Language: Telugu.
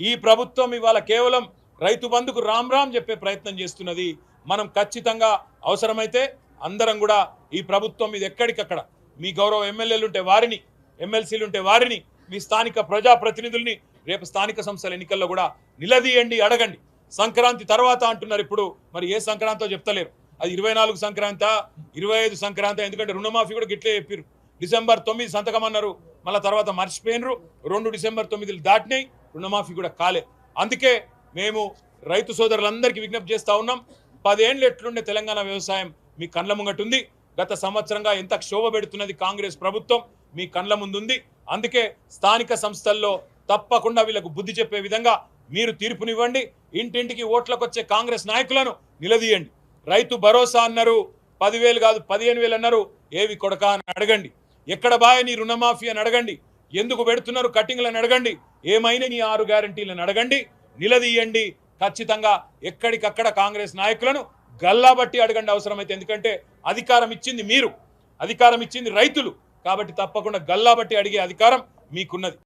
ఈ ప్రభుత్వం ఇవాళ కేవలం రైతు బంధుకు రామ్ రామ్ చెప్పే ప్రయత్నం చేస్తున్నది. మనం ఖచ్చితంగా అవసరమైతే అందరం కూడా ఈ ప్రభుత్వం మీద ఎక్కడికక్కడ మీ గౌరవ ఎమ్మెల్యేలు ఉంటే వారిని, ఎమ్మెల్సీలు ఉంటే వారిని, మీ స్థానిక ప్రజాప్రతినిధుల్ని రేపు స్థానిక సంస్థల ఎన్నికల్లో కూడా నిలదీయండి, అడగండి. సంక్రాంతి తర్వాత అంటున్నారు, ఇప్పుడు మరి ఏ సంక్రాంతో చెప్తలేరు. అది 24 సంక్రాంత, 25 సంక్రాంతి, ఎందుకంటే రుణమాఫీ కూడా గిట్లే చెప్పారు. డిసెంబర్ 9 సంతకం అన్నారు, మళ్ళీ తర్వాత మర్చిపోయినరు. 2 డిసెంబర్ 9 దాటినాయి, రుణమాఫీ కూడా కాలే. అందుకే మేము రైతు సోదరులందరికీ విజ్ఞప్తి చేస్తా ఉన్నాం. 10 ఏళ్ళు ఎట్లుండే తెలంగాణ వ్యవసాయం మీ కండ్ల ముంగటుంది. గత సంవత్సరంగా ఎంత క్షోభ పెడుతున్నది కాంగ్రెస్ ప్రభుత్వం మీ కండ్ల ముందుంది. అందుకే స్థానిక సంస్థల్లో తప్పకుండా వీళ్ళకు బుద్ధి చెప్పే విధంగా మీరు తీర్పునివ్వండి. ఇంటింటికి ఓట్లకు వచ్చే కాంగ్రెస్ నాయకులను నిలదీయండి. రైతు భరోసా అన్నారు, 10,000 కాదు 15,000 అన్నారు, ఏవి కొడక అని అడగండి. ఎక్కడ బాయ నీ రుణమాఫీ అని అడగండి. ఎందుకు పెడుతున్నారు కట్టింగ్లను అడగండి. ఏమైనా నీ 6 గ్యారంటీలను అడగండి, నిలదీయండి. ఖచ్చితంగా ఎక్కడికక్కడ కాంగ్రెస్ నాయకులను గల్లాబట్టి అడగండి అవసరమైతే. ఎందుకంటే అధికారం ఇచ్చింది మీరు, అధికారం ఇచ్చింది రైతులు. కాబట్టి తప్పకుండా గల్లాబట్టి అడిగే అధికారం మీకున్నది.